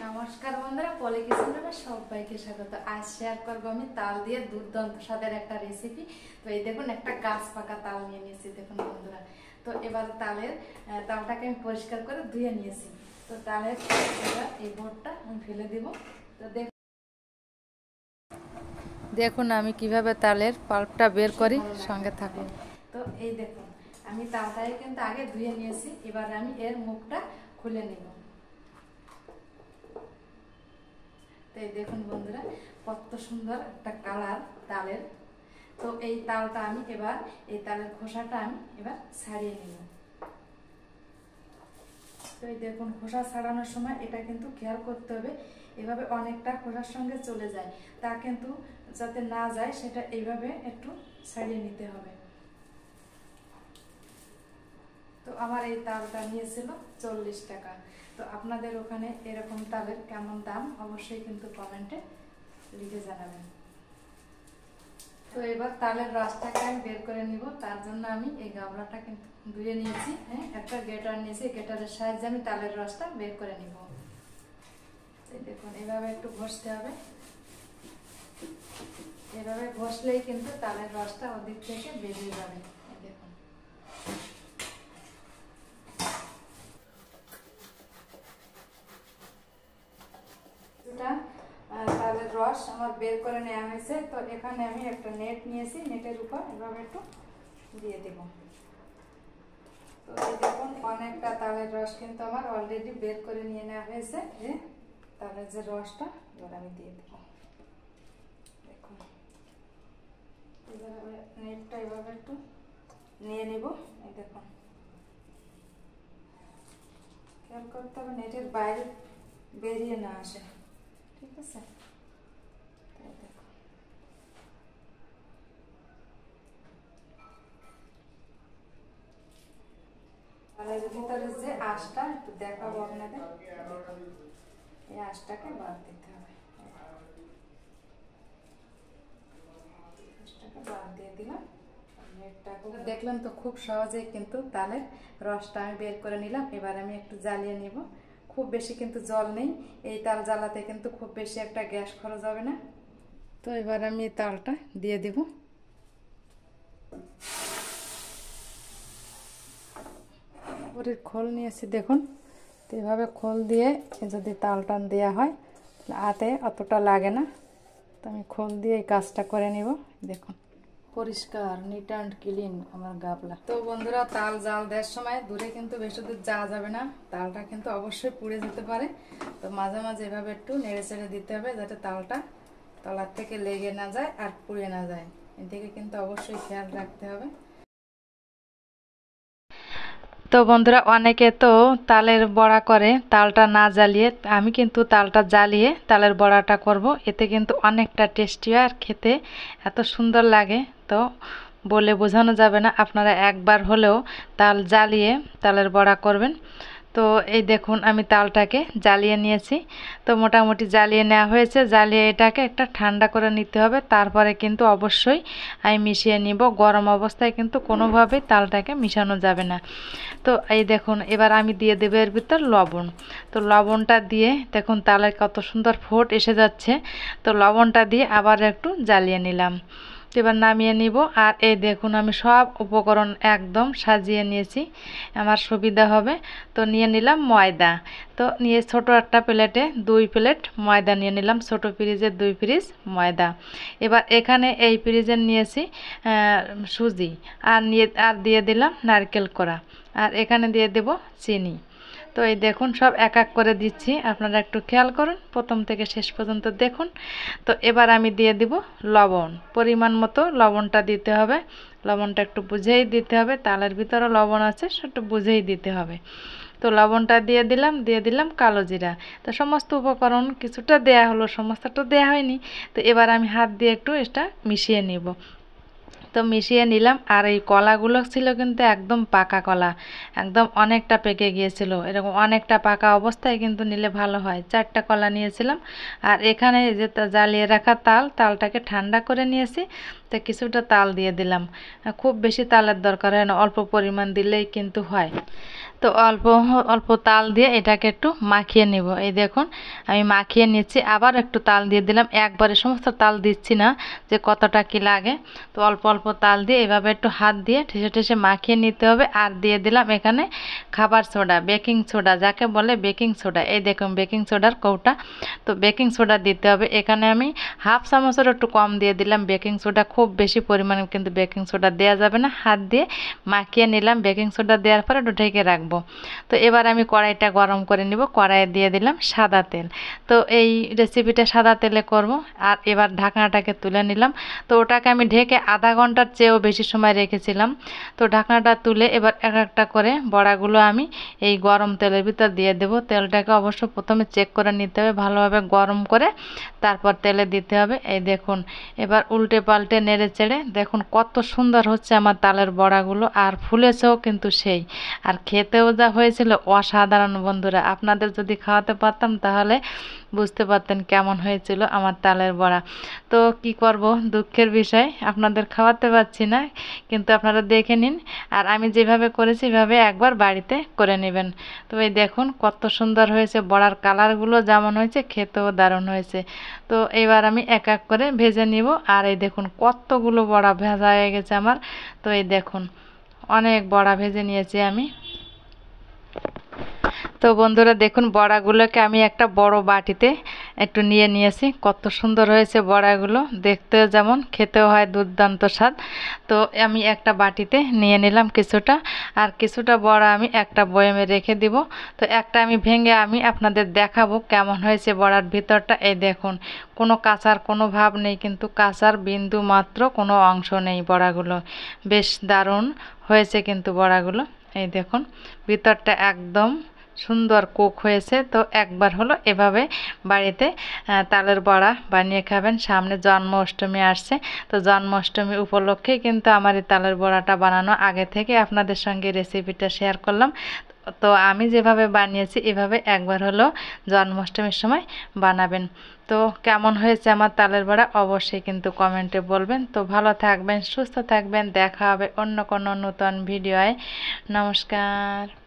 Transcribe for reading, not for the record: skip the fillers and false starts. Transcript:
নমস্কার বন্ধুরা, পলি কিচেনে সবাইকে স্বাগত। আজ শেয়ার করবো আমি তাল দিয়ে দুর্দান্ত স্বাদের একটা রেসিপি। তো এই দেখুন, একটা গাছ পাকা তাল নিয়ে নিয়েছি দেখুন বন্ধুরা। তো এবার তালটাকে আমি পরিষ্কার করে ধুয়ে নিয়েছি। তো তালের এই বোটটা আমি ফেলে দিব। তো দেখুন আমি কিভাবে তালের পাল্পটা বের করি, সঙ্গে থাকুন। তো এই দেখুন, আমি তালটাকে কিন্তু আগে ধুয়ে নিয়েছি। এবার আমি এর মুখটা খুলে নিব। এই দেখুন বন্ধুরা, কত সুন্দর একটা কালার তালের। তো এই তালটা আমি এবার এই তালের খোসাটা আমি এবার ছাড়িয়ে নিব। তো এই দেখুন, খোসা ছাড়ানোর সময় এটা কিন্তু খেয়াল করতে হবে, এভাবে অনেকটা খোসার সঙ্গে চলে যায়, তা কিন্তু যাতে না যায় সেটা এইভাবে একটু ছাড়িয়ে নিতে হবে। তো আমার এই তালটা নিয়েছিল 40 টাকা। তো আপনাদের ওখানে এরকম তালের কেমন দাম অবশ্যই কিন্তু কমেন্টে লিখে জানাবেন। তো এবার তালের রসটাকে আমি বের করে নিব। তার জন্য আমি এই গামলাটা কিন্তু ধুয়ে নিয়েছি। একটা গ্রেটার নিয়েছি, গ্রেটারের সাহায্যে আমি তালের রসটা বের করে নিব। দেখুন, এভাবে একটু ঘষতে হবে। এভাবে ঘষলেই কিন্তু তালের রসটা ওদিক থেকে বেরিয়ে যাবে। দেখুন, তালের রস আমার বের করে নেওয়া হয়েছে। তো এখানে আমি একটা নেট নিয়েছি, নেটের উপর এভাবে একটু দিয়ে দেব। তো এই দেখুন, অনেকটা তালের রস কিন্তু আমার অলরেডি বের করে নিয়ে নেওয়া হয়েছে। যে তালের যে রসটা এবার আমি দিয়ে দেব। দেখুন, এবার নেটটা এভাবে একটু নিয়ে নিব। এই দেখুন, খেয়াল করতে হবে নেটের বাইরে বেরিয়ে না আসে, ঠিক আছে? তালের ভিতরে যে আঁশটা একটু দেখাবো আপনাদের, এই আঁশটাকে বাদ দিতে হবে। আঁশটাকে বাদ দিয়ে দিলাম। দেখলেন তো, খুব সহজেই কিন্তু তালের রসটা আমি বের করে নিলাম। এবার আমি একটু জ্বালিয়ে নিব। খুব বেশি কিন্তু জল নেই, এই তাল জ্বালাতে কিন্তু খুব বেশি একটা গ্যাস খরচ হবে না। তো এবার আমি এই তালটা দিয়ে দিব। পুরীর খোল নিয়েছি দেখুন। তো এভাবে খোল দিয়ে যদি তালটা দেওয়া হয় হাতে অতটা লাগে না। তো আমি খোল দিয়ে এই কাজটা করে নিব। দেখুন, পরিষ্কার নিট অ্যান্ড ক্লিন আমার গাবলা। তো বন্ধুরা, তাল জাল দেওয়ার সময় দূরে কিন্তু বেশি দূর যাওয়া যাবে না, তালটা কিন্তু অবশ্যই পুড়ে যেতে পারে। তো মাঝে মাঝে এভাবে একটু নেড়ে চেড়ে দিতে হবে, যাতে তালটা তলার থেকে লেগে না যায় আর পুড়ে না যায়। এদিকে কিন্তু অবশ্যই খেয়াল রাখতে হবে। তো বন্ধুরা, অনেকে তো তালের বড়া করে তালটা না জ্বালিয়ে, আমি কিন্তু তালটা জ্বালিয়ে তালের বড়াটা করব। এতে কিন্তু অনেকটা টেস্টি হয় আর খেতে এত সুন্দর লাগে, তো বলে বোঝানো যাবে না। আপনারা একবার হলেও তাল জ্বালিয়ে তালের বড়া করবেন। তো এই দেখুন, আমি তালটাকে জ্বালিয়ে নিয়েছি। তো মোটামুটি জ্বালিয়ে নেওয়া হয়েছে। জ্বালিয়ে এটাকে একটা ঠান্ডা করে নিতে হবে, তারপরে কিন্তু অবশ্যই আমি মিশিয়ে নিব। গরম অবস্থায় কিন্তু কোনোভাবেই তালটাকে মিশানো যাবে না। তো এই দেখুন, এবার আমি দিয়ে দেবো এর ভিতর লবণ। তো লবণটা দিয়ে দেখুন তালের কত সুন্দর ফোট এসে যাচ্ছে। তো লবণটা দিয়ে আবার একটু জ্বালিয়ে নিলাম। এবার নামিয়ে নিব। আর এই দেখুন, আমি সব উপকরণ একদম সাজিয়ে নিয়েছি, আমার সুবিধা হবে। তো নিয়ে নিলাম ময়দা। তো নিয়ে ছোট একটা প্লেটে 2 প্লেট ময়দা নিয়ে নিলাম, ছোট পিরিজের 2 পিরিজ ময়দা। এবার এখানে এই পিরিজের নিয়েছি সুজি, আর দিয়ে দিলাম নারকেল কোড়া, আর এখানে দিয়ে দেব চিনি। তো এই দেখুন, সব এক এক করে দিচ্ছি, আপনারা একটু খেয়াল করুন, প্রথম থেকে শেষ পর্যন্ত দেখুন। তো এবার আমি দিয়ে দিব লবণ, পরিমাণ মতো লবণটা দিতে হবে। লবণটা একটু বুঝেই দিতে হবে, তালের ভিতরে লবণ আছে, সেটা বুঝেই দিতে হবে। তো লবণটা দিয়ে দিলাম কালো জিরা। তো সমস্ত উপকরণ কিছুটা দেয়া হলো, সমস্তটা দেয়া হয়নি। তো এবার আমি হাত দিয়ে একটু এটা মিশিয়ে নিব। তো মিশিয়ে নিলাম। আর এই কলাগুলো ছিল কিন্তু একদম পাকা কলা, একদম অনেকটা পেকে গিয়েছিল। এরকম অনেকটা পাকা অবস্থায় কিন্তু নিলে ভালো হয়। 4টা কলা নিয়েছিলাম। আর এখানে যে জ্বালিয়ে রাখা তালটাকে ঠান্ডা করে নিয়েছি, তো কিছুটা তাল দিয়ে দিলাম। খুব বেশি তালের দরকার হয় না, অল্প পরিমাণ দিলেই কিন্তু হয়। তো অল্প অল্প তাল দিয়ে এটাকে একটু মাখিয়ে নিব। এই দেখুন আমি মাখিয়ে নিচ্ছি, আবার একটু তাল দিয়ে দিলাম, একবারে সমস্ত তাল দিচ্ছি না যে কতটা কি লাগে। তো অল্প অল্প তাল দিয়ে এভাবে একটু হাত দিয়ে ঠেসে ঠেসে মাখিয়ে নিতে হবে। আর দিয়ে দিলাম এখানে খাবার সোডা, বেকিং সোডা যাকে বলে বেকিং সোডা। এই দেখুন বেকিং সোডার কৌটা, তো বেকিং সোডা দিতে হবে। এখানে আমি হাফ চামচের একটু কম দিয়ে দিলাম বেকিং সোডা, খুব বেশি পরিমাণে কিন্তু বেকিং সোডা দেওয়া যাবে না। হাত দিয়ে মাখিয়ে নিলাম, বেকিং সোডা দেওয়ার পরে একটু ঢেকে রাখবো। তো এবার আমি কড়াইটা গরম করে নিব, কড়াইয়ে দিয়ে দিলাম সাদা তেল। তো এই রেসিপিটা সাদা তেলে করব। আর এবার ঢাকনাটাকে তুলে নিলাম। তো ওটাকে আমি ঢেকে আধা ঘন্টার চেয়েও বেশি সময় রেখেছিলাম। তো ঢাকনাটা তুলে এবার এক একটা করে বড়াগুলো আমি এই গরম তেলের ভিতর দিয়ে দেব। তেলটাকে অবশ্য প্রথমে চেক করে নিতে হবে, ভালোভাবে গরম করে তারপর তেলে দিতে হবে। এই দেখুন এবার উল্টে পাল্টে নেড়ে চেড়ে দেখুন কত সুন্দর হচ্ছে আমার তালের বড়াগুলো, আর ফুলেছেও কিন্তু সেই, আর খেতেও যা হয়েছিল অসাধারণ। বন্ধুরা আপনাদের যদি খাওয়াতে পারতাম তাহলে বুঝতে পারতেন কেমন হয়েছিল আমার তালের বড়া। তো কি করব, দুঃখের বিষয় আপনাদের খাওয়াতে পারছি না, কিন্তু আপনারা দেখে নিন। আর আমি যেভাবে করেছি এভাবে একবার বাড়িতে করে নেবেন। তো এই দেখুন কত সুন্দর হয়েছে, বড়ার কালারগুলো যেমন হয়েছে খেতেও দারুণ হয়েছে। তো এবার আমি এক এক করে ভেজে নিব। আর এই দেখুন কতগুলো বড়া ভাজা হয়ে গেছে আমার। তো এই দেখুন অনেক বড়া ভেজে নিয়েছি আমি। তো বন্ধুরা দেখুন বড়াগুলোকে আমি একটা বড় বাটিতে একটু নিয়েছি, কত সুন্দর হয়েছে বড়াগুলো, দেখতেও যেমন খেতেও হয় দুর্দান্ত স্বাদ। তো আমি একটা বাটিতে নিয়ে নিলাম কিছুটা, আর কিছুটা বড়া আমি একটা বয়ামে রেখে দিব। তো একটা আমি ভেঙে আমি আপনাদের দেখাবো কেমন হয়েছে বড়ার ভিতরটা। এই দেখুন কোনো কাঁচার কোনো ভাব নেই, কিন্তু কাঁচার বিন্দু মাত্র কোনো অংশ নেই। বড়াগুলো বেশ দারুণ হয়েছে কিন্তু বড়াগুলো। এই দেখুন ভিতরটা একদম সুন্দর কুক হয়েছে। তো একবার হলো এভাবে বাড়িতে তালের বড়া বানিয়ে খাবেন। সামনে জন্মাষ্টমী আসছে, তো জন্মাষ্টমী উপলক্ষে কিন্তু আমার এই তালের বড়াটা বানানো, আগে থেকে আপনাদের সঙ্গে রেসিপিটা শেয়ার করলাম। তো আমি যেভাবে বানিয়েছি এভাবে একবার হলো জন্মাষ্টমীর সময় বানাবেন। তো কেমন হয়েছে আমার তালের বড়া অবশ্যই কিন্তু কমেন্টে বলবেন। তো ভালো থাকবেন, সুস্থ থাকবেন, দেখা হবে অন্য কোনো নতুন ভিডিওয়। নমস্কার।